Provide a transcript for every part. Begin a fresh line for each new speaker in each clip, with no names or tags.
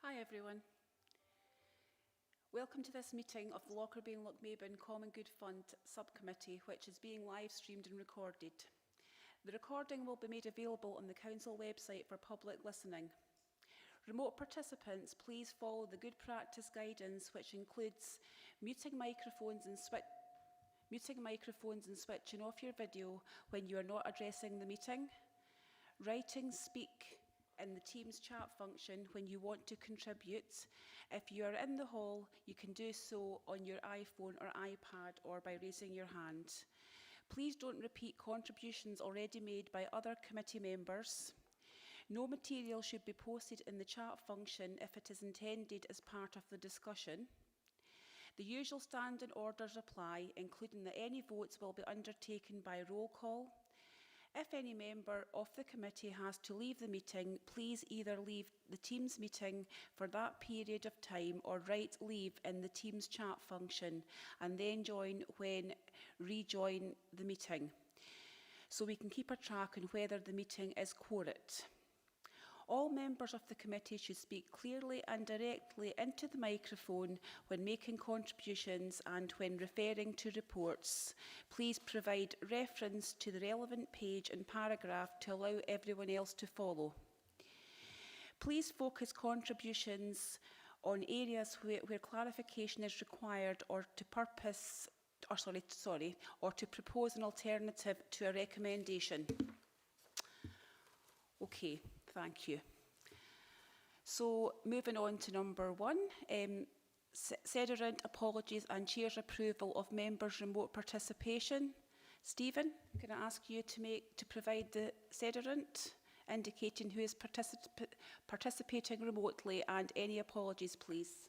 Hi everyone. Welcome to this meeting of the Lockerbie and Lochmaben Common Good Fund Subcommittee, which is being live streamed and recorded. The recording will be made available on the Council website for public listening. Remote participants, please follow the good practice guidance, which includes muting microphones and switching off your video when you are not addressing the meeting, writing speak in the Teams chat function when you want to contribute. If you are in the hall, you can do so on your iPhone or iPad or by raising your hand. Please don't repeat contributions already made by other committee members. No material should be posted in the chat function if it is intended as part of the discussion. The usual standing orders apply, including that any votes will be undertaken by roll call. If any member of the committee has to leave the meeting, please either leave the Teams meeting for that period of time or write leave in the Teams chat function and then rejoin the meeting, so we can keep a track on whether the meeting is quorate. All members of the committee should speak clearly and directly into the microphone when making contributions, and when referring to reports, please provide reference to the relevant page and paragraph to allow everyone else to follow. Please focus contributions on areas where clarification is required or to propose an alternative to a recommendation. Okay, thank you. So moving on to number 1, Sederant apologies and Chair's approval of members' remote participation. Stephen, can I ask you to provide the Sederant indicating who is participating remotely, and any apologies, please?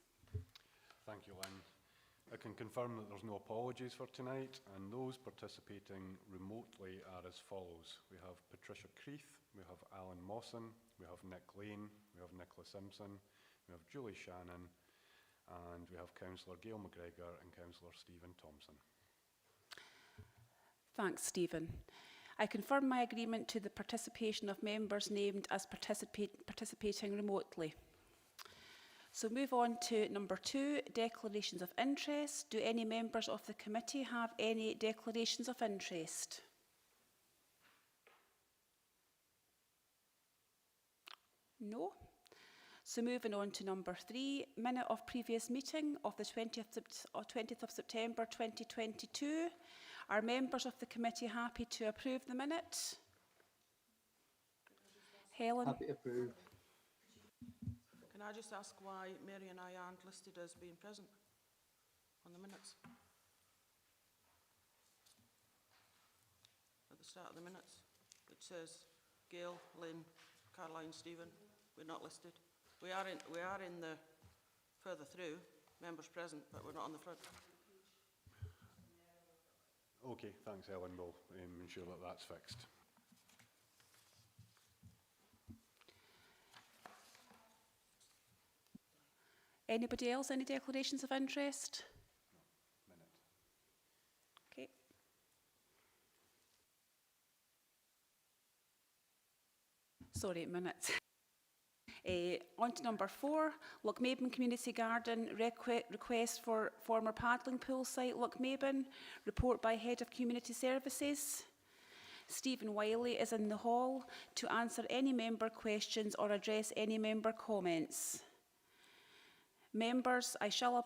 Thank you, Lynn. I can confirm that there's no apologies for tonight, and those participating remotely are as follows. We have Patricia Creeth, we have Alan Mawson, we have Nick Lane, we have Nicola Simpson, we have Julie Shannon, and we have Councillor Gail McGregor and Councillor Stephen Thompson.
Thanks, Stephen. I confirm my agreement to the participation of members named as participating remotely. So move on to number 2, declarations of interest. Do any members of the committee have any declarations of interest? No. So moving on to number 3, minute of previous meeting of the 20th of September 2022. Are members of the committee happy to approve the minute? Helen?
Happy to approve.
Can I just ask why Mary and I aren't listed as being present on the minutes? At the start of the minutes, it says Gail, Lynn, Caroline, Stephen. We're not listed. We are in the further through, members present, but we're not on the front.
Okay, thanks, Helen. We'll ensure that that's fixed.
Anybody else, any declarations of interest?
No. Minute.
Okay. Sorry, minutes. On to number 4, Lochmaben Community Garden request for former paddling pool site Lochmaben. Report by Head of Community Services. Stephen Wiley is in the hall to answer any member questions or address any member comments. Members, I shall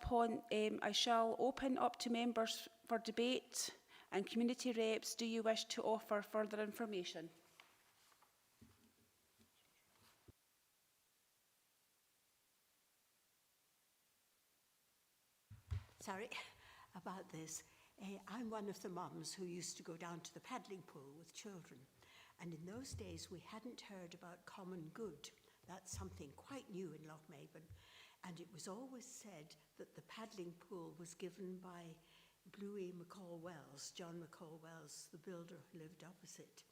open up to members for debate, and community reps, do you wish to offer further information?
Sorry about this. I'm one of the mums who used to go down to the paddling pool with children, and in those days we hadn't heard about common good. That's something quite new in Lochmaben. And it was always said that the paddling pool was given by Bluey McCall Wells, John McCall Wells, the builder who lived opposite.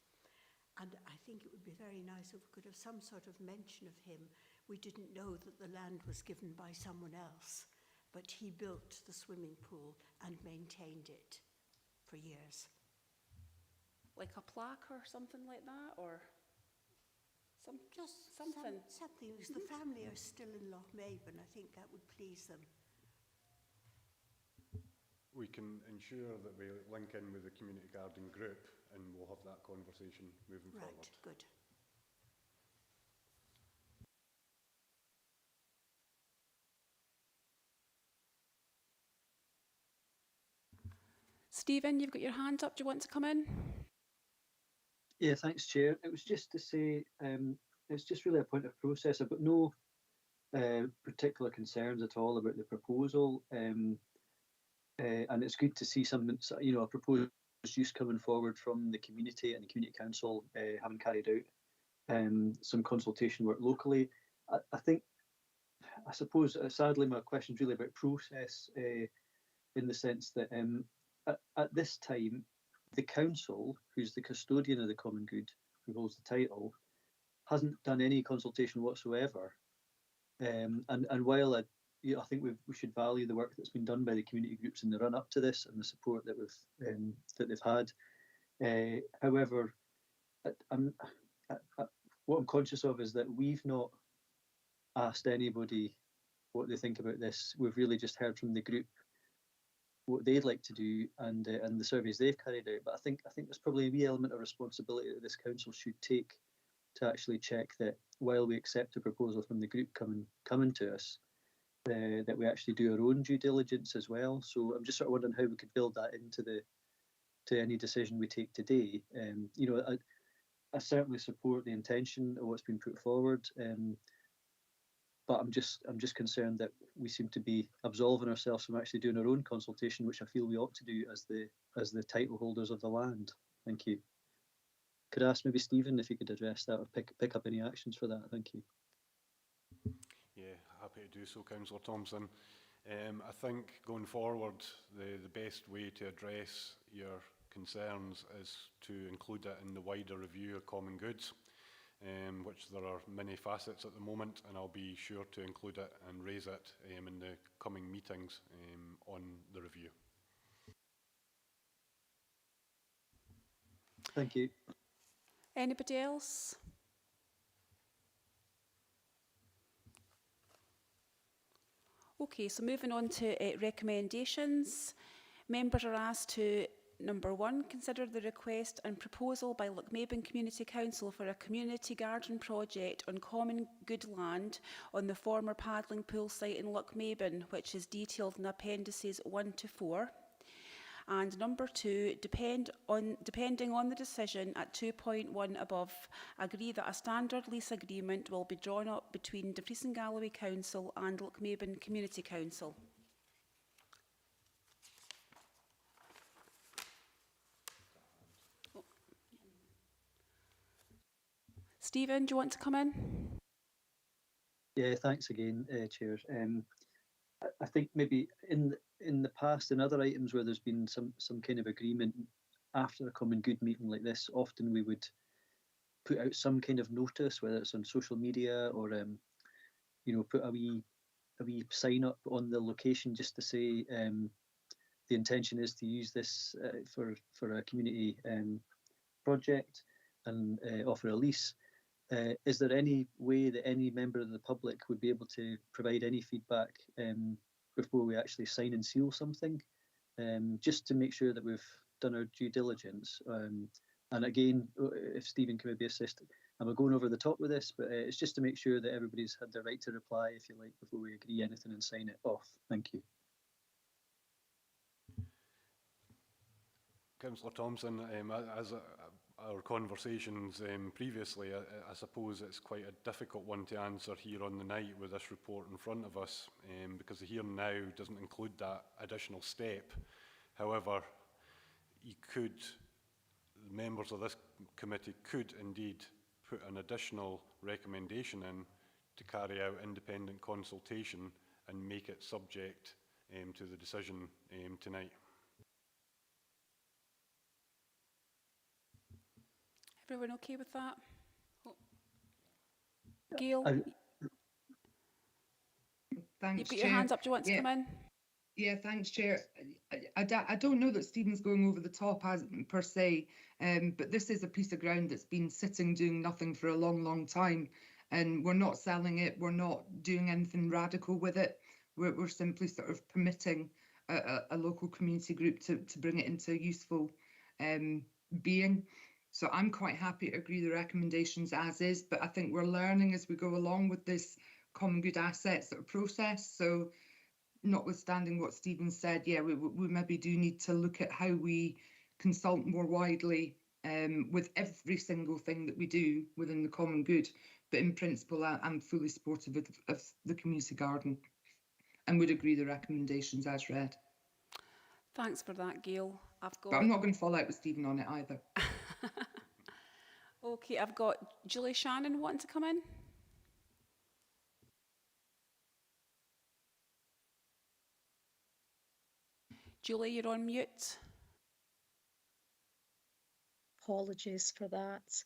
And I think it would be very nice if we could have some sort of mention of him. We didn't know that the land was given by someone else, but he built the swimming pool and maintained it for years.
Like a plaque or something like that, or?
Just
Something.
something, because the family are still in Lochmaben. I think that would please them.
We can ensure that we link in with the community garden group and we'll have that conversation moving
Right,
forward.
good.
Stephen, you've got your hand up. Do you want to come in?
Yeah, thanks, Chair. It was just to say, it's just really a point of process. I've got no particular concerns at all about the proposal, and it's good to see something, you know, a proposed use coming forward from the community and the community council having carried out some consultation work locally. I think, I suppose, sadly, my question's really about process, in the sense that at this time, the council, who's the custodian of the common good, who holds the title, hasn't done any consultation whatsoever. And while I think we should value the work that's been done by the community groups in the run up to this and the support that they've had. However, what I'm conscious of is that we've not asked anybody what they think about this. We've really just heard from the group what they'd like to do and the surveys they've carried out. But I think there's probably a wee element of responsibility that this council should take to actually check that while we accept a proposal from the group coming to us, that we actually do our own due diligence as well. So I'm just sort of wondering how we could build that into any decision we take today. You know, I certainly support the intention of what's been put forward, but I'm just concerned that we seem to be absolving ourselves from actually doing our own consultation, which I feel we ought to do as the title holders of the land. Thank you. Could I ask maybe Stephen if he could address that or pick up any actions for that? Thank you.
Yeah, happy to do so, Councillor Thompson. I think going forward, the best way to address your concerns is to include it in the wider review of common goods, which there are many facets at the moment, and I'll be sure to include it and raise it in the coming meetings on the review.
Thank you.
Anybody else? Okay, so moving on to recommendations. Members are asked to, number 1, consider the request and proposal by Lochmaben Community Council for a community garden project on common good land on the former paddling pool site in Lochmaben, which is detailed in appendices 1 to 4. And number 2, depending on the decision at 2.1 above, agree that a standard lease agreement will be drawn up between Dumfries and Galloway Council and Lochmaben Community Council. Stephen, do you want to come in?
Yeah, thanks again, Chair. I think maybe in the past, in other items where there's been some kind of agreement after a common good meeting like this, often we would put out some kind of notice, whether it's on social media or you know, put a wee sign up on the location just to say the intention is to use this for a community project and offer a lease. Is there any way that any member of the public would be able to provide any feedback before we actually sign and seal something, just to make sure that we've done our due diligence? And again, if Stephen can maybe assist, I'm going over the top with this, but it's just to make sure that everybody's had the right to reply, if you like, before we agree anything and sign it off. Thank you.
Councillor Thompson, as our conversations previously, I suppose it's quite a difficult one to answer here on the night with this report in front of us, because the here and now doesn't include that additional step. However, members of this committee could indeed put an additional recommendation in to carry out independent consultation and make it subject to the decision tonight.
Everyone okay with that? Oh. Gail,
Thanks,
you've got
Chair.
your hands up. Do you want to come in?
Yeah, thanks, Chair. I don't know that Stephen's going over the top as per se. But this is a piece of ground that's been sitting doing nothing for a long, long time. And we're not selling it. We're not doing anything radical with it. We're simply sort of permitting a local community group to bring it into useful being. So I'm quite happy to agree the recommendations as is, but I think we're learning as we go along with this common good assets sort of process. So notwithstanding what Stephen said, yeah, we maybe do need to look at how we consult more widely with every single thing that we do within the common good. But in principle, I'm fully supportive of the community garden and would agree the recommendations as read.
Thanks for that, Gail.
But I'm not going to fall out with Stephen on it either.
Okay, I've got Julie Shannon wanting to come in. Julie, you're on mute.
Apologies for that.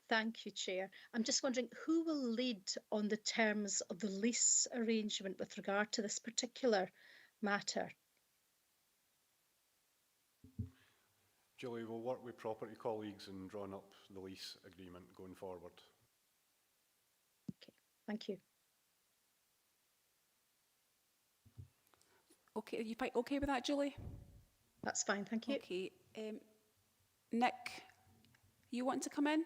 Thank you, Chair. I'm just wondering who will lead on the terms of the lease arrangement with regard to this particular matter?
Julie, we'll work with property colleagues in drawing up the lease agreement going forward.
Okay, thank you.
Okay, are you okay with that, Julie?
That's fine, thank you.
Okay. Nick, you want to come in?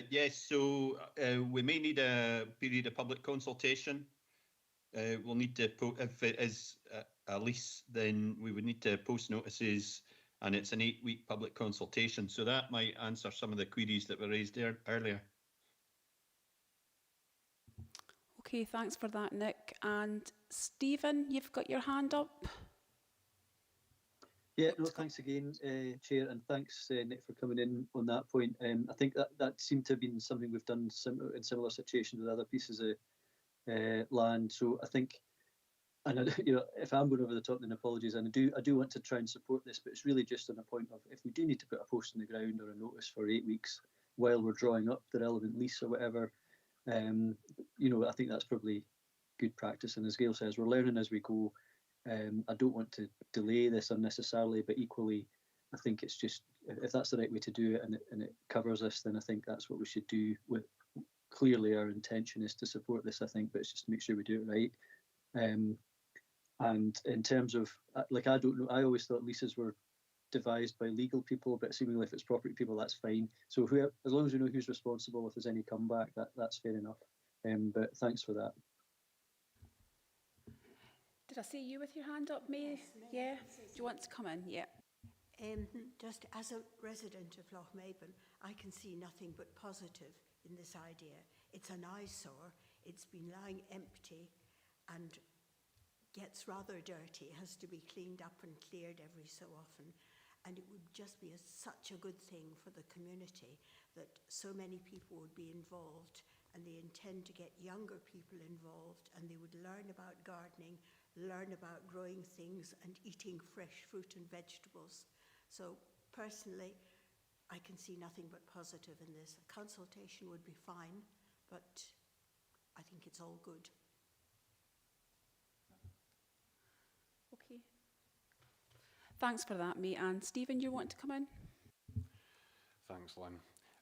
Yes, so we may need a period of public consultation. We'll need to, if it is a lease, then we would need to post notices, and it's an 8-week public consultation. So that might answer some of the queries that were raised earlier.
Okay, thanks for that, Nick. And Stephen, you've got your hand up.
Yeah, no, thanks again, Chair, and thanks, Nick, for coming in on that point. I think that seemed to have been something we've done in similar situations with other pieces of land. So I think, and if I'm going over the top, then apologies. And I do want to try and support this, but it's really just on a point of if we do need to put a post in the ground or a notice for 8 weeks while we're drawing up the relevant lease or whatever, I think that's probably good practice. And as Gail says, we're learning as we go. I don't want to delay this unnecessarily, but equally, I think it's just, if that's the right way to do it and it covers us, then I think that's what we should do. With clearly our intention is to support this, I think, but it's just to make sure we do it right. And in terms of, like, I don't know, I always thought leases were devised by legal people, but seemingly if it's property people, that's fine. So as long as we know who's responsible, if there's any comeback, that's fair enough. But thanks for that.
Did I see you with your hand up, May? Yeah? Do you want to come in? Yeah.
Just as a resident of Lochmaben, I can see nothing but positive in this idea. It's an eyesore. It's been lying empty and gets rather dirty. It has to be cleaned up and cleared every so often. And it would just be such a good thing for the community that so many people would be involved, and they intend to get younger people involved, and they would learn about gardening, learn about growing things and eating fresh fruit and vegetables. So personally, I can see nothing but positive in this. A consultation would be fine, but I think it's all good.
Okay. Thanks for that, May. And Stephen, you want to come in?
Thanks, Lynn.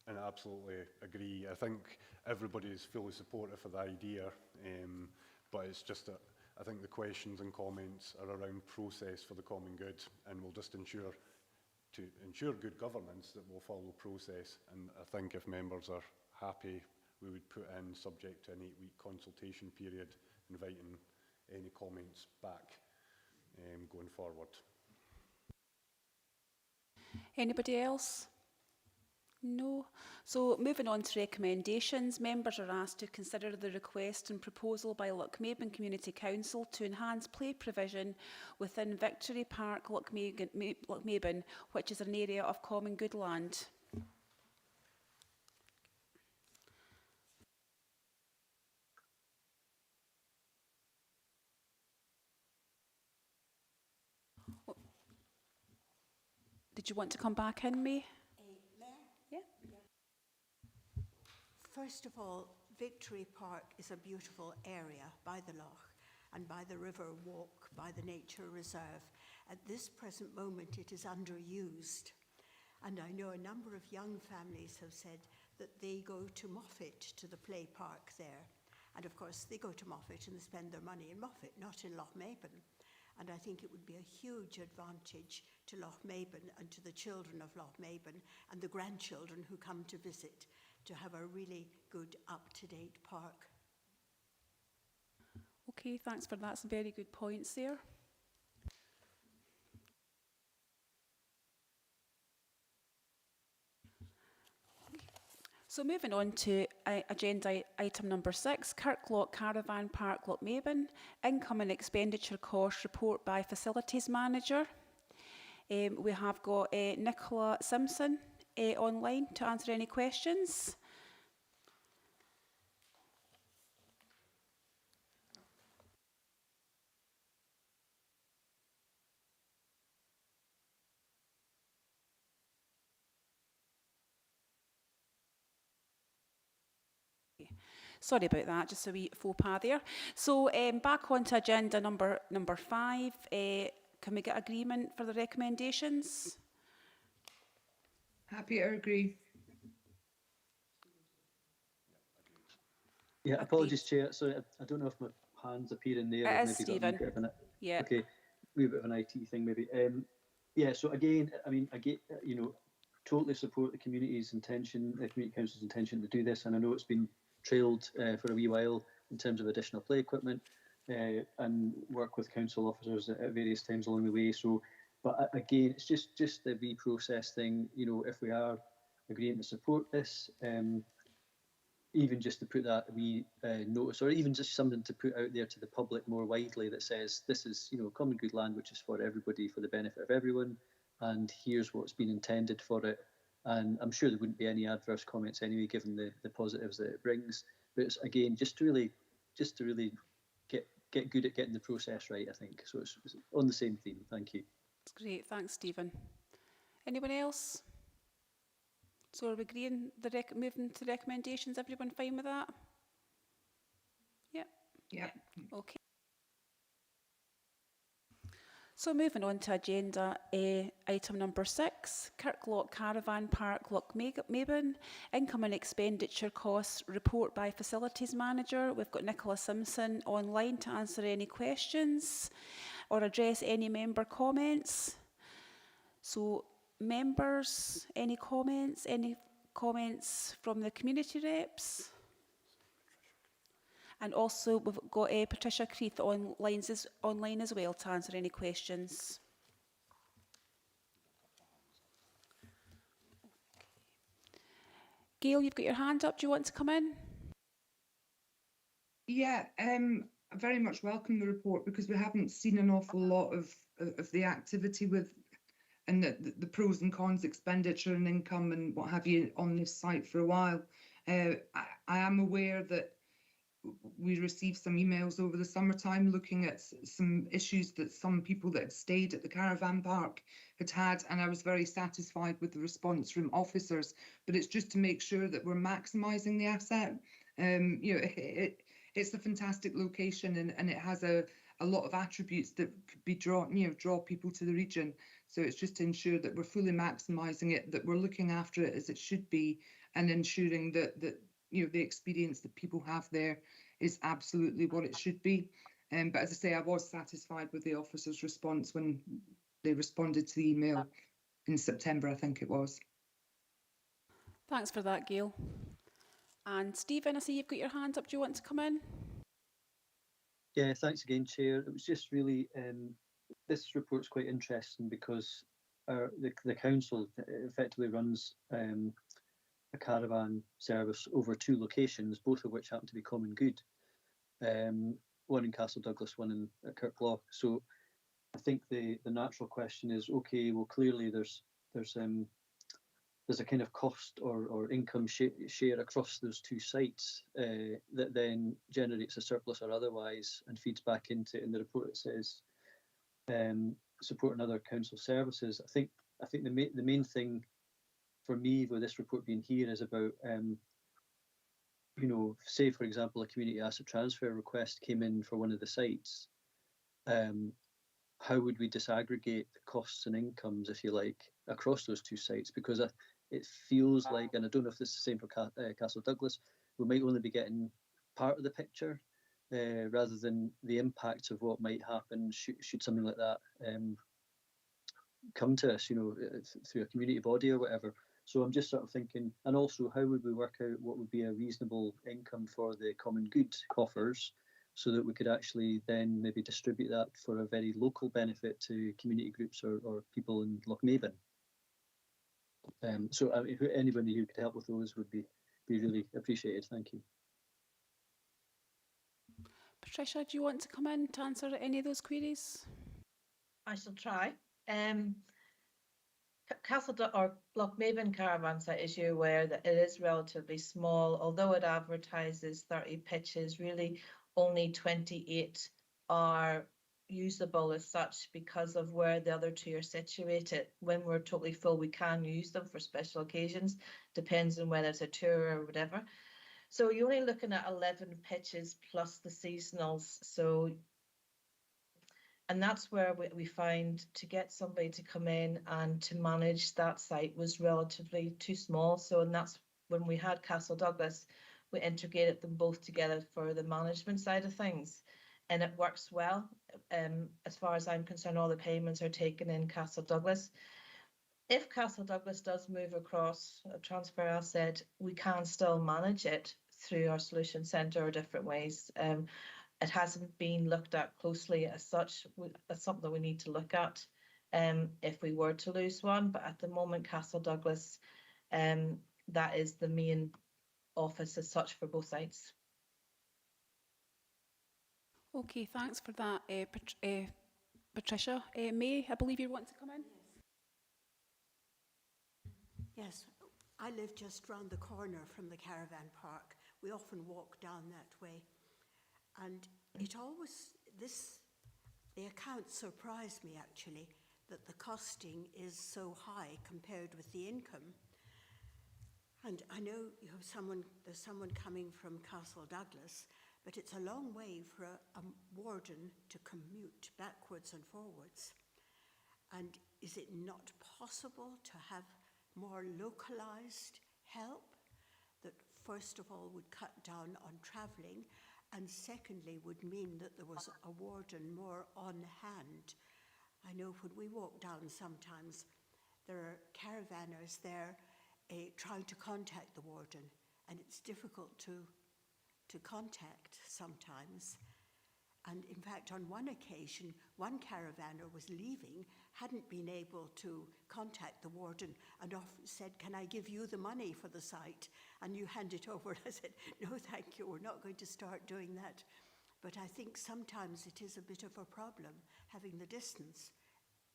And I absolutely agree. I think everybody is fully supportive of the idea, but it's just that I think the questions and comments are around process for the common good, and we'll just ensure good governance that we'll follow process. And I think if members are happy, we would put in, subject to an 8-week consultation period, inviting any comments back going forward.
Anybody else? No. So moving on to recommendations, members are asked to consider the request and proposal by Lochmaben Community Council to enhance play provision within Victory Park, Lochmaben, which is an area of common good land. Did you want to come back in, May? Yeah.
First of all, Victory Park is a beautiful area by the loch, and by the river walk, by the nature reserve. At this present moment, it is underused. And I know a number of young families have said that they go to Moffat, to the play park there. And of course, they go to Moffat and they spend their money in Moffat, not in Lochmaben. And I think it would be a huge advantage to Lochmaben and to the children of Lochmaben and the grandchildren who come to visit to have a really good, up-to-date park.
Okay, thanks for that. Some very good points there. So moving on to agenda item number 6, Kirkloch Caravan Park, Lochmaben, Income and Expenditure Cost Report by Facilities Manager. We have got Nicola Simpson online to answer any questions. Sorry about that, just a wee faux pas there. So back on to agenda number 5. Can we get agreement for the recommendations?
Happy to agree.
Yeah, apologies, Chair. Sorry, I don't know if my hand's appearing there.
It
I've
is,
maybe got a wee
Stephen.
bit of an,
Yeah.
okay, wee bit of an IT thing maybe. Yeah, so again, I mean, I get, you know, totally support the community's intention, the community council's intention to do this, and I know it's been trailed for a wee while in terms of additional play equipment and work with council officers at various times along the way. So, but again, it's just the reprocess thing. You know, if we are agreeing to support this, even just to put that wee notice, or even just something to put out there to the public more widely that says this is, you know, common good land which is for everybody, for the benefit of everyone, and here's what's been intended for it. And I'm sure there wouldn't be any adverse comments anyway, given the positives that it brings. But it's, again, just to really get good at getting the process right, I think. So it's on the same theme. Thank you.
That's great. Thanks, Stephen. Anyone else? So are we agreeing moving to recommendations? Everyone fine with that? Yep.
Yeah.
Okay. So moving on to agenda item number 6, Kirkloch Caravan Park, Lochmaben, Income and Expenditure Costs Report by Facilities Manager. We've got Nicola Simpson online to answer any questions or address any member comments. So members, any comments? Any comments from the community reps? And also we've got Patricia Creeth online as well to answer any questions. Gail, you've got your hand up. Do you want to come in?
Yeah, I very much welcome the report because we haven't seen an awful lot of the activity with and the pros and cons, expenditure and income and what have you on this site for a while. I am aware that we received some emails over the summertime looking at some issues that some people that had stayed at the caravan park had, and I was very satisfied with the response from officers. But it's just to make sure that we're maximising the asset. You know, it's a fantastic location and it has a lot of attributes that could be draw people to the region. So it's just to ensure that we're fully maximising it, that we're looking after it as it should be, and ensuring that you know, the experience that people have there is absolutely what it should be. But as I say, I was satisfied with the officer's response when they responded to the email in September, I think it was.
Thanks for that, Gail. And Stephen, I see you've got your hand up. Do you want to come in?
Yeah, thanks again, Chair. It was just really, this report's quite interesting because the council effectively runs a caravan service over 2 locations, both of which happen to be common good. One in Castle Douglas, one in Kirkloch. So I think the natural question is, okay, well, clearly there's a kind of cost or income share across those 2 sites that then generates a surplus or otherwise and feeds back into, in the report it says, supporting other council services. I think the main thing for me with this report being here is about you know, say for example, a community asset transfer request came in for one of the sites, how would we disaggregate the costs and incomes, if you like, across those two sites? Because it feels like, and I don't know if this is the same for Castle Douglas, we might only be getting part of the picture rather than the impact of what might happen should something like that come to us, you know, through a community body or whatever. So I'm just sort of thinking, and also how would we work out what would be a reasonable income for the common good coffers, so that we could actually then maybe distribute that for a very local benefit to community groups or people in Lochmaben. So if anybody who could help with those would be really appreciated. Thank you.
Patricia, do you want to come in to answer any of those queries?
I shall try. Or Lochmaben caravan site, as you're aware, that it is relatively small. Although it advertises 30 pitches, really only 28 are usable as such because of where the other two are situated. When we're totally full, we can use them for special occasions, depends on whether it's a tour or whatever. So you're only looking at 11 pitches plus the seasonals. And that's where we find to get somebody to come in and to manage that site was relatively too small. So, and that's when we had Castle Douglas, we integrated them both together for the management side of things. And it works well. As far as I'm concerned, all the payments are taken in Castle Douglas. If Castle Douglas does move across a transfer asset, we can still manage it through our solution centre or different ways. It hasn't been looked at closely as such. That's something we need to look at if we were to lose one. But at the moment, Castle Douglas, that is the main office as such for both sites.
Okay, thanks for that, Patricia. May, I believe you want to come in?
Yes, I live just round the corner from the caravan park. We often walk down that way. And it always, the accounts surprise me actually, that the costing is so high compared with the income. And I know there's someone coming from Castle Douglas, but it's a long way for a warden to commute backwards and forwards. And is it not possible to have more localised help that first of all would cut down on travelling, and secondly would mean that there was a warden more on hand? I know when we walk down sometimes, there are caravanners there trying to contact the warden, and it's difficult to contact sometimes. And in fact, on one occasion, one caravaner was leaving, hadn't been able to contact the warden, and said, "Can I give you the money for the site? And you hand it over." I said, "No, thank you, we're not going to start doing that." But I think sometimes it is a bit of a problem, having the distance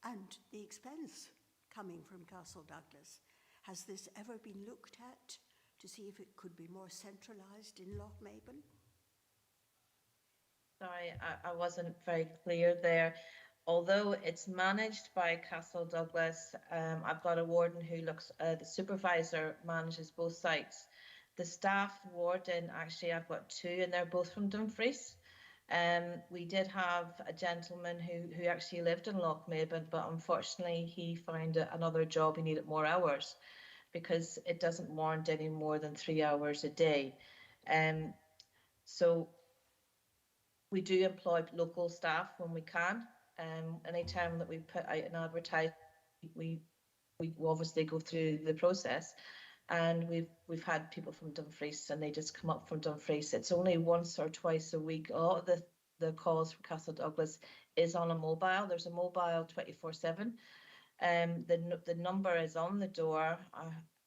and the expense coming from Castle Douglas. Has this ever been looked at to see if it could be more centralised in Lochmaben?
Sorry, I wasn't very clear there. Although it's managed by Castle Douglas, I've got a warden who the supervisor manages both sites. The staff warden, actually, I've got two, and they're both from Dumfries. We did have a gentleman who actually lived in Lochmaben, but unfortunately he found another job. He needed more hours because it doesn't warrant any more than 3 hours a day. So we do employ local staff when we can. Anytime that we put out an advertisement, we obviously go through the process, and we've had people from Dumfries, and they just come up from Dumfries. It's only once or twice a week. A lot of the calls from Castle Douglas is on a mobile. There's a mobile 24/7. The number is on the door.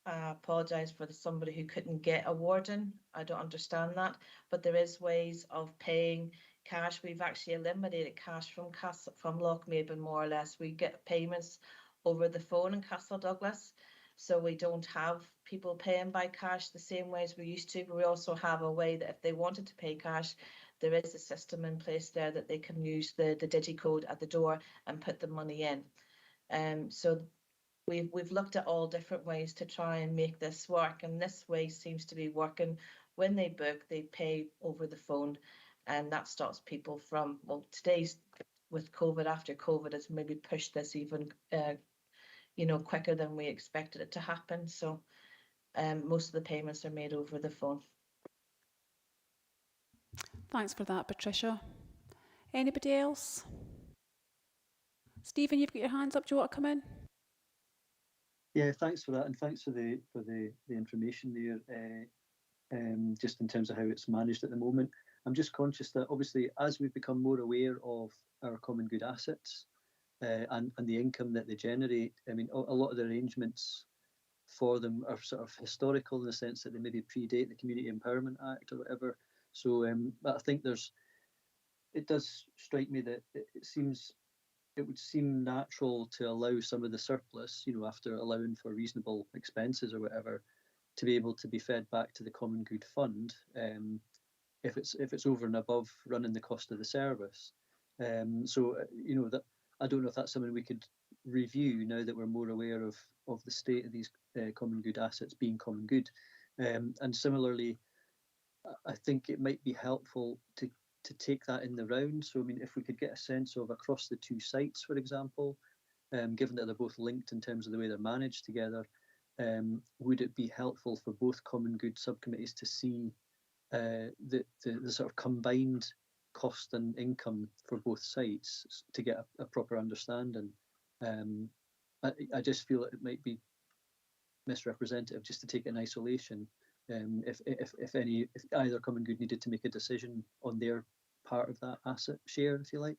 I apologise for somebody who couldn't get a warden. I don't understand that, but there is ways of paying cash. We've actually eliminated cash from Lochmaben, more or less. We get payments over the phone in Castle Douglas, so we don't have people paying by cash the same way as we used to. But we also have a way that if they wanted to pay cash, there is a system in place there that they can use the digicode at the door and put the money in. So we've looked at all different ways to try and make this work, and this way seems to be working when they book, they pay over the phone, and that stops people from, well, today's with COVID, after COVID, has maybe pushed this even, quicker than we expected it to happen. So most of the payments are made over the phone.
Thanks for that, Patricia. Anybody else? Stephen, you've got your hands up. Do you want to come in?
Yeah, thanks for that, and thanks for the information there. Just in terms of how it's managed at the moment, I'm just conscious that obviously as we've become more aware of our common good assets and the income that they generate, I mean, a lot of the arrangements for them are sort of historical in the sense that they maybe predate the Community Empowerment Act or whatever. So I think it does strike me that it would seem natural to allow some of the surplus, after allowing for reasonable expenses or whatever, to be able to be fed back to the common good fund if it's over and above running the cost of the service. So that I don't know if that's something we could review now that we're more aware of the state of these common good assets being common good. And similarly, I think it might be helpful to take that in the round. So I mean, if we could get a sense of across the two sites, for example, given that they're both linked in terms of the way they're managed together, would it be helpful for both common good subcommittees to see the sort of combined cost and income for both sites to get a proper understanding? I just feel it might be misrepresentative just to take it in isolation. If either common good needed to make a decision on their part of that asset share, if you like.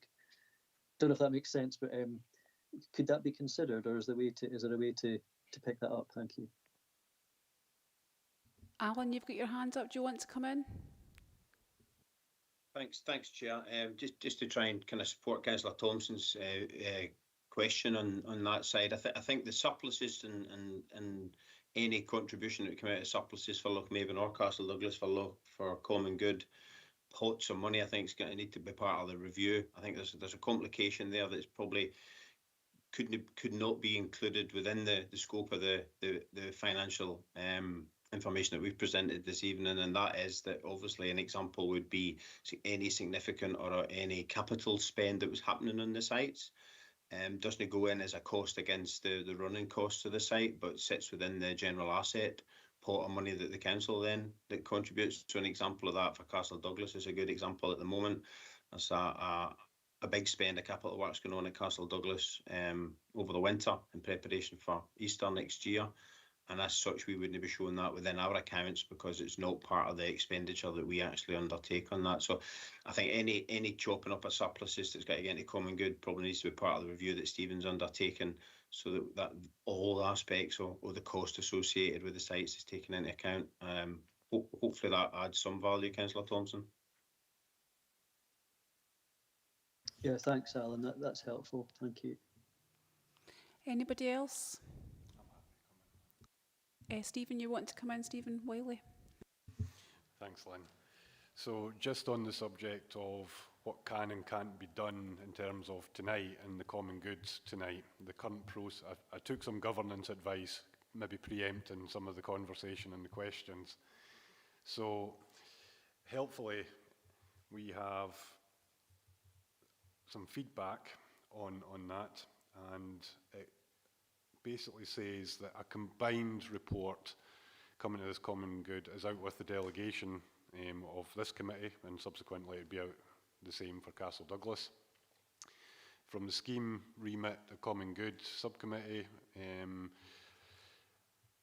Don't know if that makes sense, but could that be considered, or is there a way to pick that up? Thank you.
Alan, you've got your hands up. Do you want to come in?
Thanks, Chair. Just to try and kind of support Councillor Thompson's question on that side, I think the surpluses and any contribution that would come out of surpluses for Lochmaben or Castle Douglas for common good pots of money, I think is going to need to be part of the review. I think there's a complication there that's probably could not be included within the scope of the financial information that we've presented this evening, and that is that obviously an example would be any significant or any capital spend that was happening on the sites. Doesn't go in as a cost against the running costs of the site, but sits within the general asset pot of money that the council then that contributes. To an example of that for Castle Douglas is a good example at the moment. There's a big spend of capital works going on at Castle Douglas over the winter in preparation for Easter next year. And as such, we wouldn't be showing that within our accounts because it's not part of the expenditure that we actually undertake on that. So I think any chopping up of surpluses that's got to get into common good probably needs to be part of the review that Stephen's undertaken, so that all aspects or the cost associated with the sites is taken into account. Hopefully that adds some value, Councillor Thompson.
Yeah, thanks, Alan. That's helpful. Thank you.
Anybody else? Stephen, you want to come in? Stephen Wiley.
Thanks, Lynn. So just on the subject of what can and can't be done in terms of tonight and the common goods tonight, the current process, I took some governance advice, maybe preempting some of the conversation and the questions. So helpfully, we have some feedback on that, and it basically says that a combined report coming to this common good is out with the delegation of this committee, and subsequently it'd be out the same for Castle Douglas. From the scheme remit, the common good subcommittee,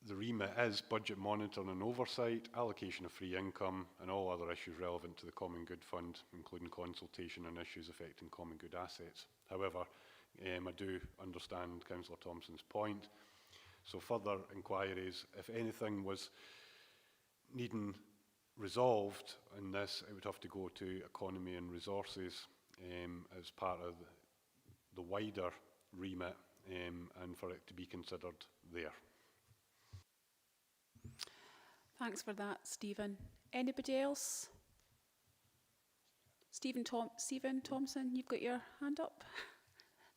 the remit is budget monitoring and oversight, allocation of free income, and all other issues relevant to the common good fund, including consultation on issues affecting common good assets. However, I do understand Councillor Thompson's point. So further inquiries, if anything was needing resolved in this, it would have to go to economy and resources as part of the wider remit and for it to be considered there.
Thanks for that, Stephen. Anybody else? Stephen Thompson, you've got your hand up.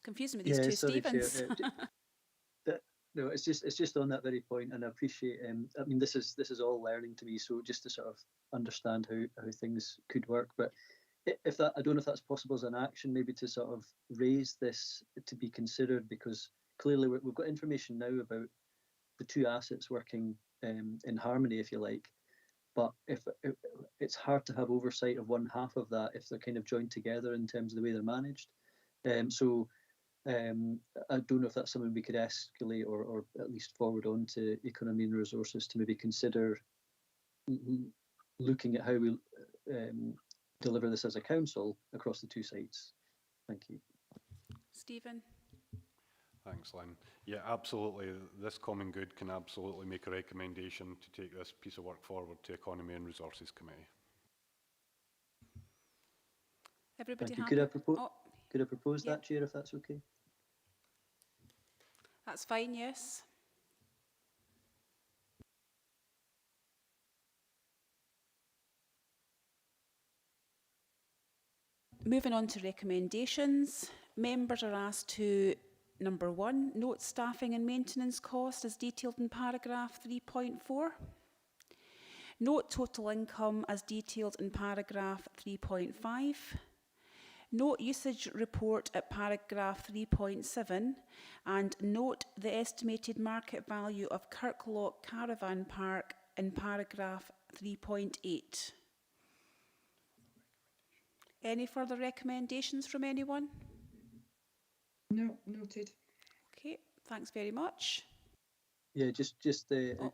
Confusing with these two
sorry,
Stephens.
Chair. No, it's just on that very point, and I appreciate. I mean, this is all learning to me, so just to sort of understand how things could work. But if that, I don't know if that's possible as an action, maybe to sort of raise this to be considered, because clearly we've got information now about the two assets working in harmony, if you like. But if it's hard to have oversight of one half of that if they're kind of joined together in terms of the way they're managed. I don't know if that's something we could escalate or at least forward on to Economy and Resources to maybe consider looking at how we deliver this as a council across the two sites. Thank you.
Stephen?
Thanks, Lynn. Yeah, absolutely. This common good can absolutely make a recommendation to take this piece of work forward to Economy and Resources Committee.
Everybody
Thank you.
happy?
Could I propose
yeah.
that, Chair, if that's okay?
That's fine, yes. Moving on to recommendations, members are asked to, number 1, note staffing and maintenance cost as detailed in paragraph 3.4. Note total income as detailed in paragraph 3.5. Note usage report at paragraph 3.7 and note the estimated market value of Kirklock Caravan Park in paragraph 3.8. Any further recommendations from anyone?
No, noted.
Okay, thanks very much.
Yeah, just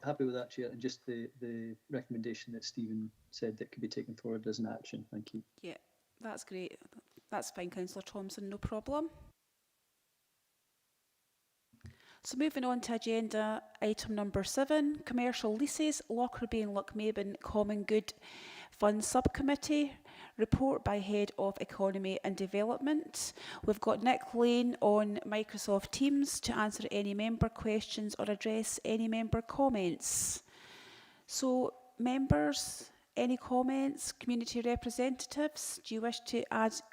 happy with that, Chair, and just the recommendation that Stephen said that could be taken forward as an action. Thank you.
Yeah, that's great. That's fine, Councillor Thompson, no problem. So moving on to agenda item number 7, commercial leases, Lockerbie and Lochmaben Common Good Fund Subcommittee, report by Head of Economy and Development. We've got Nick Lane on Microsoft Teams to answer any member questions or address any member comments. So members, any comments, community representatives, do you wish to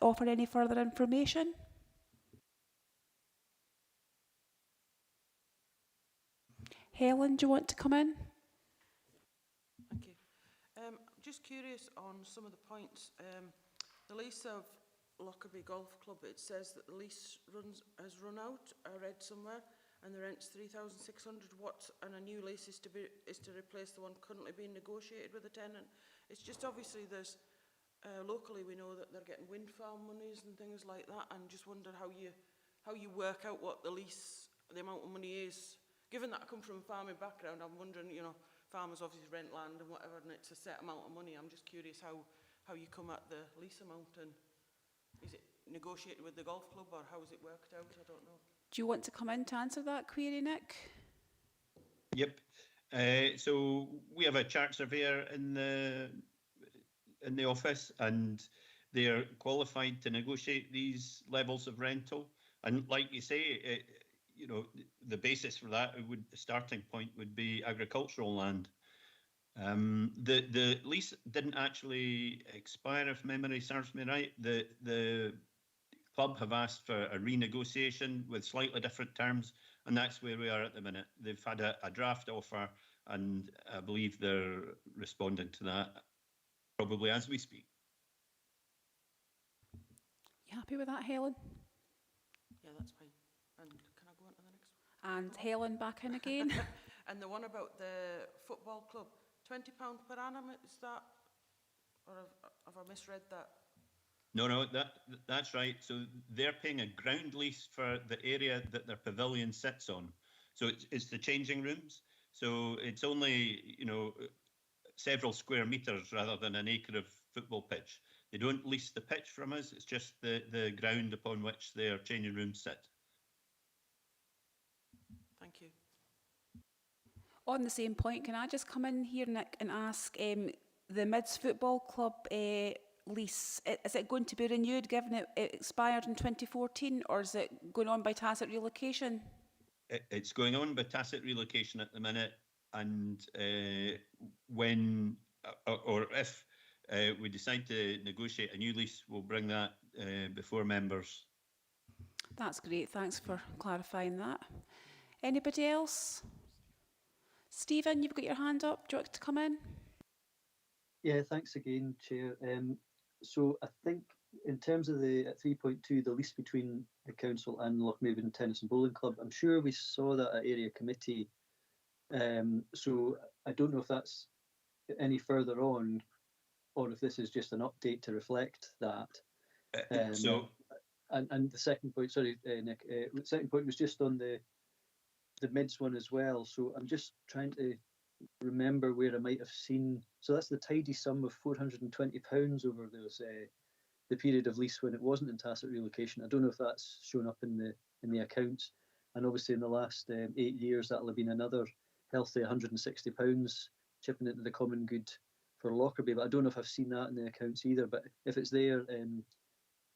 offer any further information? Helen, do you want to come in?
Thank you. Just curious on some of the points. The lease of Lockerbie Golf Club, it says that the lease has run out, I read somewhere, and the rent's 3,600. What, and a new lease is to replace the one currently being negotiated with the tenant. It's just obviously there's locally we know that they're getting wind farm monies and things like that, and just wondered how you work out what the lease, the amount of money is. Given that I come from a farming background, I'm wondering, you know, farmers obviously rent land and whatever, and it's a set amount of money. I'm just curious how you come at the lease amount, and is it negotiated with the golf club, or how is it worked out? I don't know.
Do you want to come in to answer that query, Nick?
Yep. So we have a chart surveyor in the office, and they're qualified to negotiate these levels of rental. And like you say, you know, the basis for that the starting point would be agricultural land. The lease didn't actually expire, if memory serves me right. The club have asked for a renegotiation with slightly different terms, and that's where we are at the minute. They've had a draft offer, and I believe they're responding to that probably as we speak.
You happy with that, Helen?
Yeah, that's fine. And can I go on to the next one?
And Helen back in again.
And the one about the football club, £20 per annum, is that, or have I misread that?
No, that's right. So they're paying a ground lease for the area that their pavilion sits on. So it's the changing rooms. So it's only, you know, several square meters rather than an acre of football pitch. They don't lease the pitch from us. It's just the ground upon which their changing rooms sit.
Thank you.
On the same point, can I just come in here, Nick, and ask the Mids Football Club lease, is it going to be renewed given it expired in 2014, or is it going on by tacit relocation?
It's going on by tacit relocation at the minute, and when or if we decide to negotiate a new lease, we'll bring that before members.
That's great, thanks for clarifying that. Anybody else? Stephen, you've got your hand up. Do you want to come in?
Yeah, thanks again, Chair. So I think in terms of the at 3.2, the lease between the council and Lochmaben Tennis and Bowling Club, I'm sure we saw that at area committee. So I don't know if that's any further on, or if this is just an update to reflect that. And the second point, sorry, Nick, the second point was just on the mids one as well. So I'm just trying to remember where I might have seen. So that's the tidy sum of £420 over those the period of lease when it wasn't in tacit relocation. I don't know if that's shown up in the accounts. And obviously in the last 8 years, that'll have been another healthy £160 chipping into the common good for Lockerbie. But I don't know if I've seen that in the accounts either. But if it's there,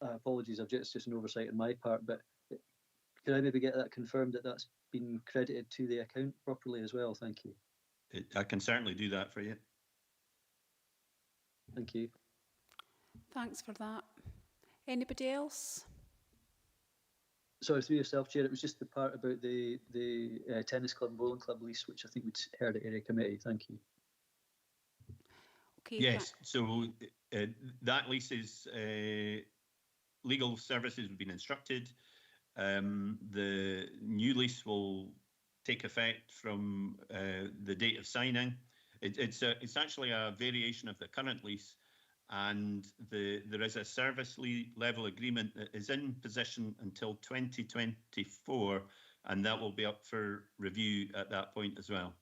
apologies, it's just an oversight on my part. But could I maybe get that confirmed that that's been credited to the account properly as well? Thank you.
I can certainly do that for you.
Thank you.
Thanks for that. Anybody else?
Sorry, through yourself, Chair, it was just the part about the tennis club and bowling club lease, which I think we'd heard at area committee. Thank you.
Okay.
Yes, so that lease is legal services have been instructed. The new lease will take effect from the date of signing. It's actually a variation of the current lease, and there is a service level agreement that is in position until 2024, and that will be up for review at that point as well.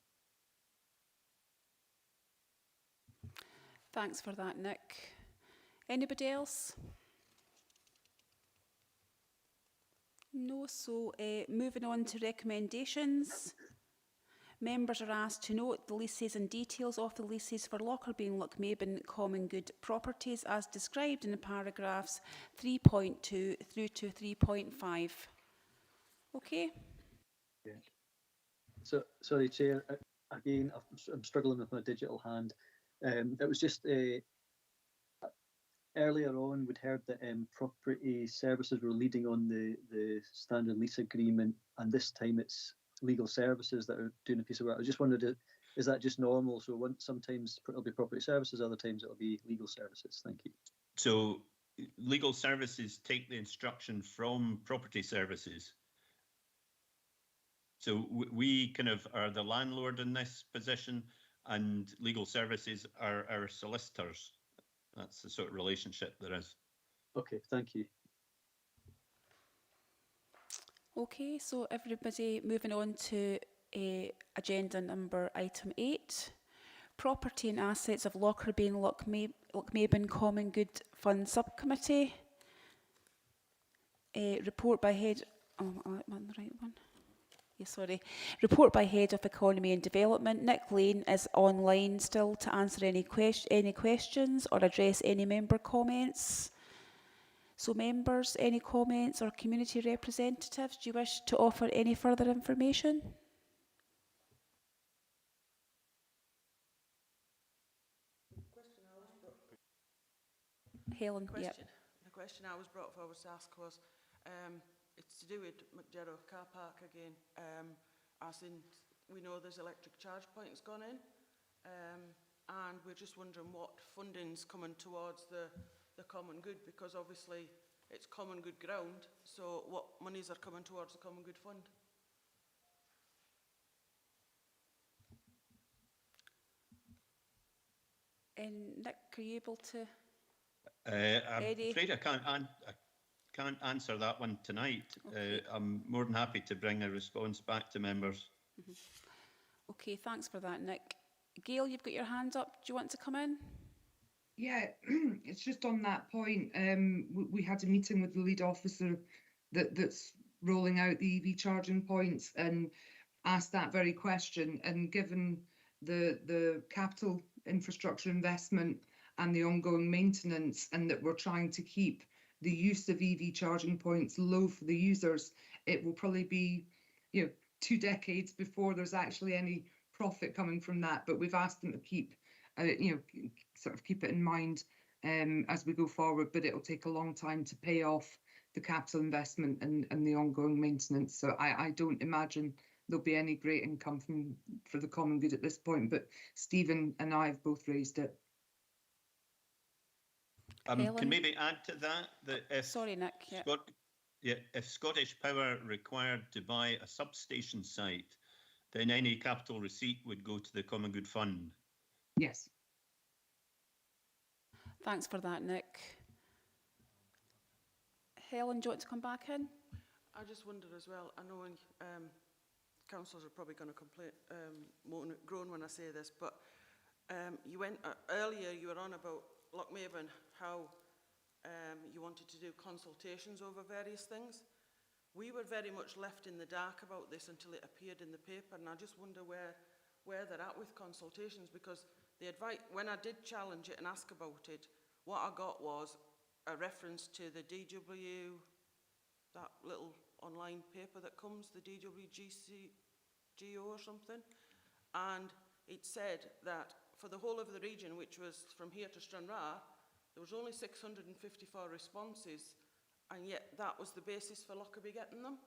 Thanks for that, Nick. Anybody else? No, so moving on to recommendations. Members are asked to note the leases and details of the leases for Lockerbie and Lochmaben common good properties as described in the paragraphs 3.2 through to 3.5. Okay.
Yeah. So, sorry, Chair, again, I'm struggling with my digital hand. It was just earlier on, we'd heard that property services were leading on the standard lease agreement, and this time it's legal services that are doing a piece of work. I just wondered, is that just normal? So sometimes it'll be property services, other times it'll be legal services. Thank you.
So legal services take the instruction from property services. So we kind of are the landlord in this position, and legal services are our solicitors. That's the sort of relationship there is.
Okay, thank you.
Okay, so everybody moving on to agenda number item 8. Property and assets of Lockerbie and Lochmaben Common Good Fund Subcommittee. Report by head... Oh, am I on the right one? Yeah, sorry. Report by Head of Economy and Development. Nick Lane is online still to answer any questions or address any member comments. So members, any comments or community representatives, do you wish to offer any further information? Helen, yep.
The question I was brought forward to ask was, it's to do with McGerrow car park again, as in we know there's electric charge points gone in, and we're just wondering what funding's coming towards the common good, because obviously it's common good ground, so what monies are coming towards the common good fund?
And Nick, are you able to?
I'm afraid I can't answer that one tonight. Okay. I'm more than happy to bring a response back to members.
Mm-hmm. Okay, thanks for that, Nick. Gail, you've got your hand up. Do you want to come in?
Yeah, it's just on that point. We had a meeting with the lead officer that's rolling out the EV charging points and asked that very question. And given the capital infrastructure investment and the ongoing maintenance, and that we're trying to keep the use of EV charging points low for the users, it will probably be 2 decades before there's actually any profit coming from that. But we've asked them to keep sort of keep it in mind as we go forward, but it'll take a long time to pay off the capital investment and the ongoing maintenance. So I don't imagine there'll be any great income for the common good at this point. But Stephen and I have both raised it.
Helen?
Can maybe add to that if
Sorry, Nick. Yeah.
If Scottish Power required to buy a substation site, then any capital receipt would go to the Common Good Fund.
Yes.
Thanks for that, Nick. Helen, do you want to come back in?
I just wondered as well, I know councillors are probably going to complain, groan when I say this, but you went earlier, you were on about Lochmaben, how you wanted to do consultations over various things. We were very much left in the dark about this until it appeared in the paper, and I just wonder where they're at with consultations, because the advice, when I did challenge it and ask about it, what I got was a reference to the DW, that little online paper that comes, the DWGO or something, and it said that for the whole of the region, which was from here to Stranraer, there was only 654 responses, and yet that was the basis for Lockerbie getting them.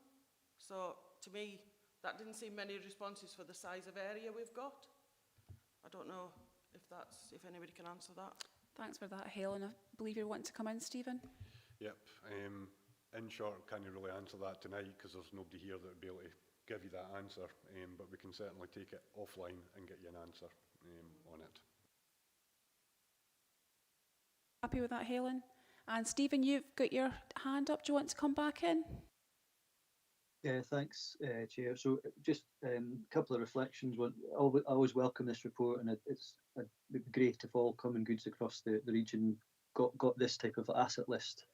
So to me, that didn't seem many responses for the size of area we've got. I don't know if anybody can answer that.
Thanks for that, Helen. I believe you're wanting to come in, Stephen.
Yep. In short, can't really answer that tonight because there's nobody here that would be able to give you that answer, but we can certainly take it offline and get you an answer on it.
Happy with that, Helen? And Stephen, you've got your hand up. Do you want to come back in?
Yeah, thanks, Chair. So just a couple of reflections. One, I always welcome this report, and it'd be great if all common goods across the region got this type of asset list.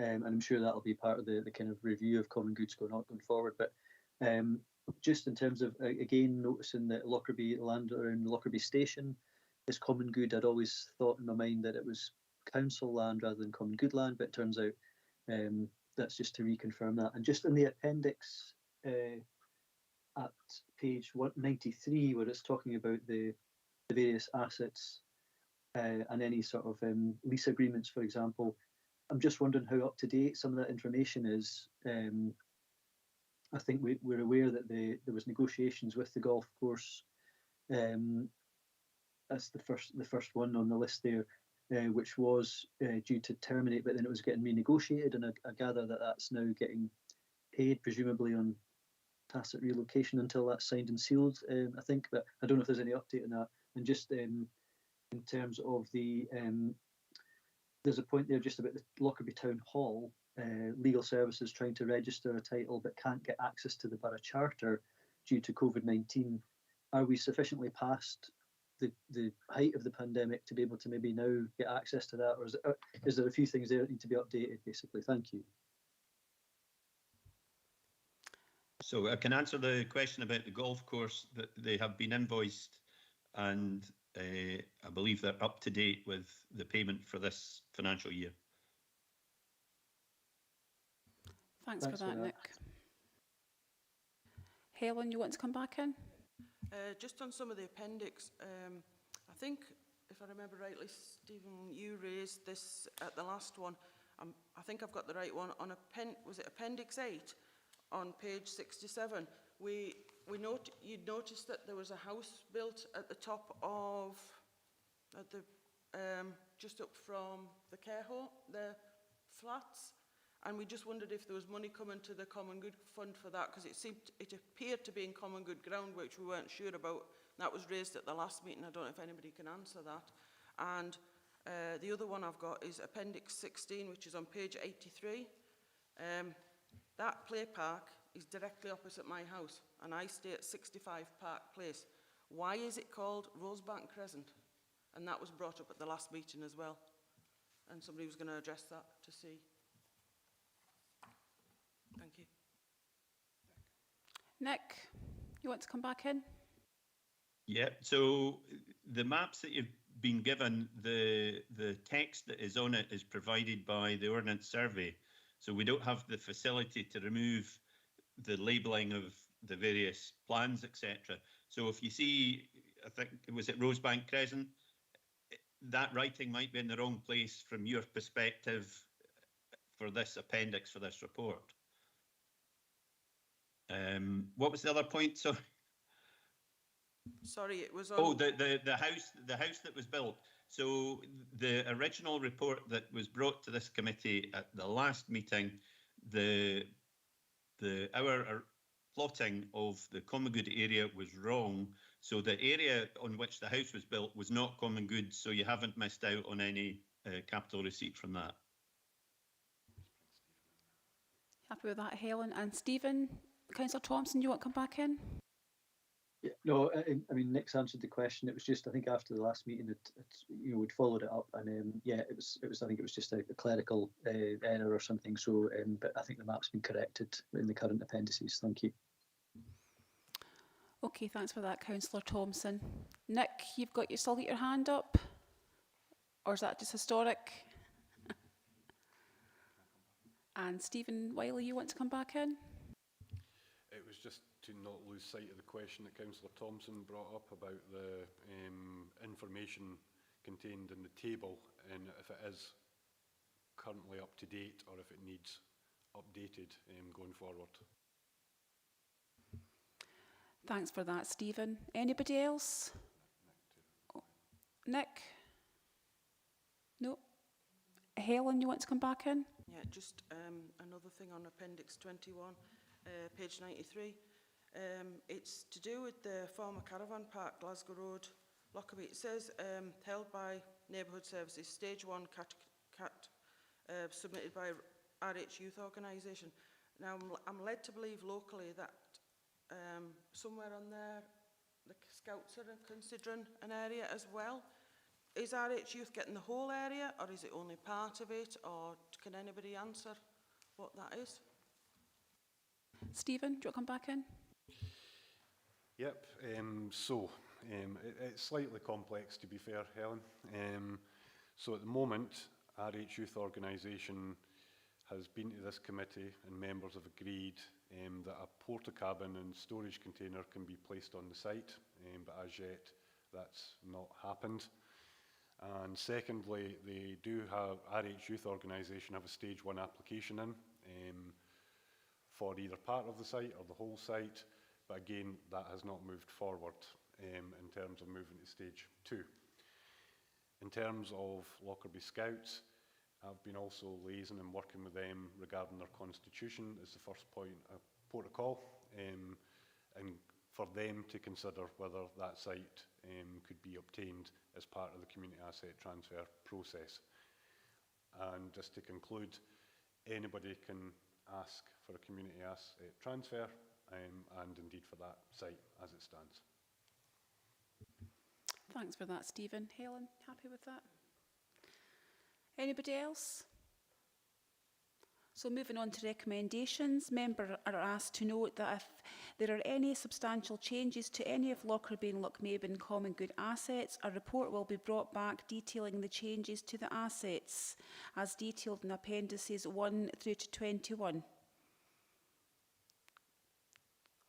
And I'm sure that'll be part of the kind of review of common goods going forward. But just in terms of, again, noticing that Lockerbie, land around Lockerbie Station is common good, I'd always thought in my mind that it was council land rather than common good land, but it turns out that's just to reconfirm that. And just in the appendix at page 193, where it's talking about the various assets and any sort of lease agreements, for example, I'm just wondering how up to date some of that information is. I think we're aware that there was negotiations with the golf course. That's the first one on the list there, which was due to terminate, but then it was getting renegotiated, and I gather that that's now getting paid, presumably on tacit relocation until that's signed and sealed, I think. But I don't know if there's any update on that. And just in terms of the there's a point there just about the Lockerbie Town Hall, legal services trying to register a title but can't get access to the borough charter due to COVID-19. Are we sufficiently past the height of the pandemic to be able to maybe now get access to that, or is there a few things there that need to be updated, basically? Thank you.
So I can answer the question about the golf course, that they have been invoiced, and I believe they're up to date with the payment for this financial year.
Thanks for that, Nick. Helen, you want to come back in?
Just on some of the appendix, I think, if I remember rightly, Stephen, you raised this at the last one. I think I've got the right one. On was it Appendix 8 on page 67? You'd noticed that there was a house built at the top of, just up from the care home, the flats, and we just wondered if there was money coming to the Common Good Fund for that, because it appeared to be in Common Good ground, which we weren't sure about. That was raised at the last meeting. I don't know if anybody can answer that. And the other one I've got is Appendix 16, which is on page 83. That play park is directly opposite my house, and I stay at 65 Park Place. Why is it called Rosebank Crescent? And that was brought up at the last meeting as well. And somebody was going to address that to see. Thank you.
Nick, you want to come back in?
Yeah, so the maps that you've been given, the text that is on it is provided by the Ordnance Survey. So we don't have the facility to remove the labelling of the various plans, etc. So if you see, I think, was it Rosebank Crescent? That writing might be in the wrong place from your perspective for this appendix, for this report. What was the other point? So,
Sorry, it was on.
oh, the house that was built. So the original report that was brought to this committee at the last meeting, our plotting of the common good area was wrong. So the area on which the house was built was not common good. So you haven't missed out on any capital receipt from that.
Happy with that, Helen? And Stephen, Councillor Thompson, you want to come back in?
Yeah, no, I mean, Nick's answered the question. It was just, I think, after the last meeting, we'd followed it up, and yeah, it was. I think it was just a clerical error or something. So, but I think the map's been corrected in the current appendices. Thank you.
Okay, thanks for that, Councillor Thompson. Nick, you've got still got your hand up, or is that just historic? And Stephen Wiley, you want to come back in?
It was just to not lose sight of the question that Councillor Thompson brought up about the information contained in the table, and if it is currently up to date or if it needs updated going forward.
Thanks for that, Stephen. Anybody else? Oh, Nick? No? Helen, you want to come back in?
Yeah, just another thing on Appendix 21, page 93. It's to do with the former caravan park, Glasgow Road, Lockerbie. It says held by Neighbourhood Services, Stage 1 submitted by RH Youth Organisation. Now, I'm led to believe locally that somewhere on there, the Scouts are considering an area as well. Is RH Youth getting the whole area, or is it only part of it, or can anybody answer what that is?
Stephen, do you want to come back in?
Yep, it's slightly complex, to be fair, Helen. So at the moment, RH Youth Organisation has been to this committee and members have agreed that a porta cabin and storage container can be placed on the site, but as yet that's not happened. And secondly, they do have, RH Youth Organisation have a stage 1 application in for either part of the site or the whole site, but again, that has not moved forward in terms of moving to stage 2. In terms of Lockerbie Scouts, I've been also liaising and working with them regarding their constitution as the first point of protocol, and for them to consider whether that site could be obtained as part of the community asset transfer process. And just to conclude, anybody can ask for a community asset transfer and indeed for that site as it stands.
Thanks for that, Stephen. Helen, happy with that? Anybody else? So moving on to recommendations, members are asked to note that if there are any substantial changes to any of Lockerbie and Lochmaben common good assets, a report will be brought back detailing the changes to the assets as detailed in appendices 1 through to 21.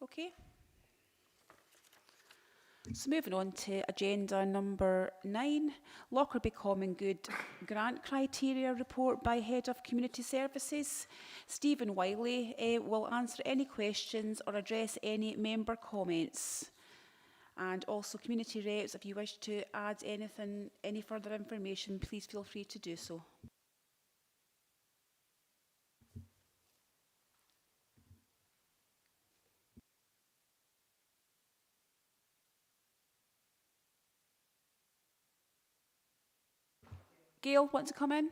Okay. So moving on to agenda number 9, Lockerbie Common Good Grant Criteria Report by Head of Community Services. Stephen Wiley will answer any questions or address any member comments. And also community reps, if you wish to add anything, any further information, please feel free to do so. Gail, want to come in?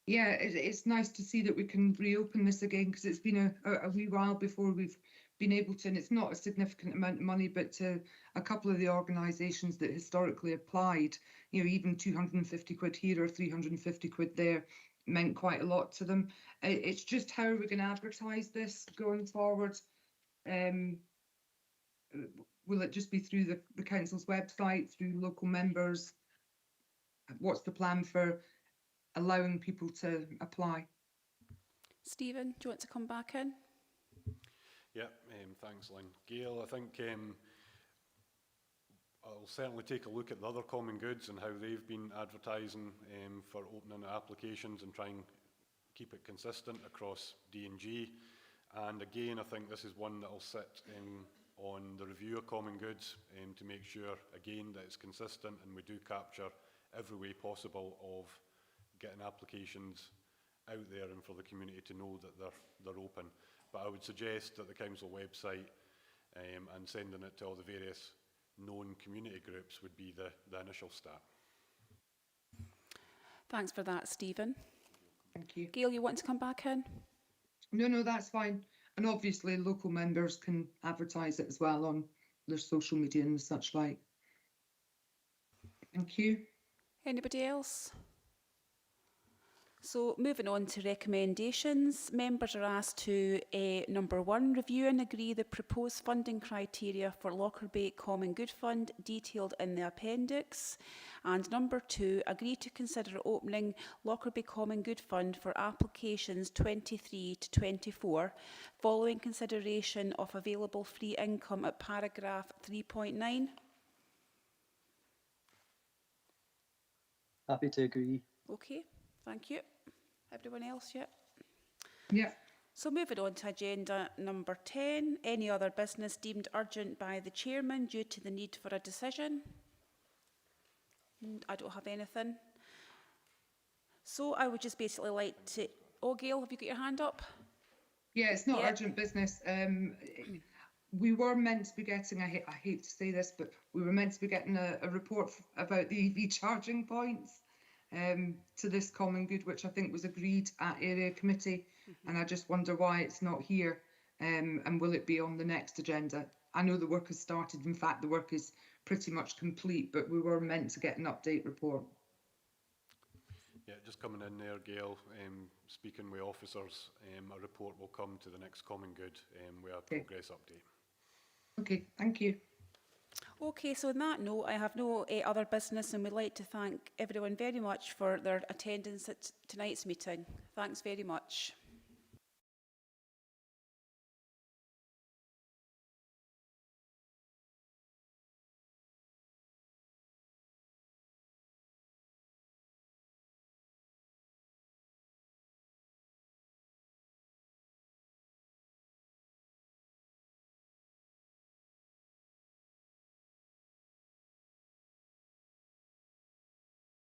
Yeah, it's nice to see that we can reopen this again, because it's been a wee while before we've been able to, and it's not a significant amount of money, but to a couple of the organisations that historically applied, you know, even 250 quid here or 350 quid there meant quite a lot to them. It's just how are we going to advertise this going forward? Will it just be through the council's website, through local members? What's the plan for allowing people to apply?
Stephen, do you want to come back in?
Yeah, thanks, Lynn. Gail, I think I'll certainly take a look at the other common goods and how they've been advertising for opening applications and try and keep it consistent across D&G. And again, I think this is one that will sit on the review of common goods to make sure, again, that it's consistent and we do capture every way possible of getting applications out there and for the community to know that they're open. But I would suggest that the council website and sending it to all the various known community groups would be the initial start.
Thanks for that, Stephen.
Thank you.
Gail, you want to come back in?
No, that's fine. And obviously local members can advertise it as well on their social media and such like. Thank you.
Anybody else? So moving on to recommendations, members are asked to, number 1, review and agree the proposed funding criteria for Lockerbie Common Good Fund detailed in the appendix. And number 2, agree to consider opening Lockerbie Common Good Fund for applications 23 to 24, following consideration of available free income at paragraph 3.9.
Happy to agree.
Okay, thank you. Everyone else yet?
Yeah.
So moving on to agenda number 10, any other business deemed urgent by the chairman due to the need for a decision? I don't have anything. So I would just basically like to... Oh, Gail, have you got your hand up?
Yeah, it's not
Yeah.
urgent business. We were meant to be getting, I hate to say this, but we were meant to be getting a report about the EV charging points to this common good, which I think was agreed at area committee. And I just wonder why it's not here, and will it be on the next agenda? I know the work has started. In fact, the work is pretty much complete, but we were meant to get an update report.
Yeah, just coming in there, Gail, speaking with officers, a report will come to the next common good with a progress update.
Okay, thank you.
Okay, so on that note, I have no other business and would like to thank everyone very much for their attendance at tonight's meeting. Thanks very much.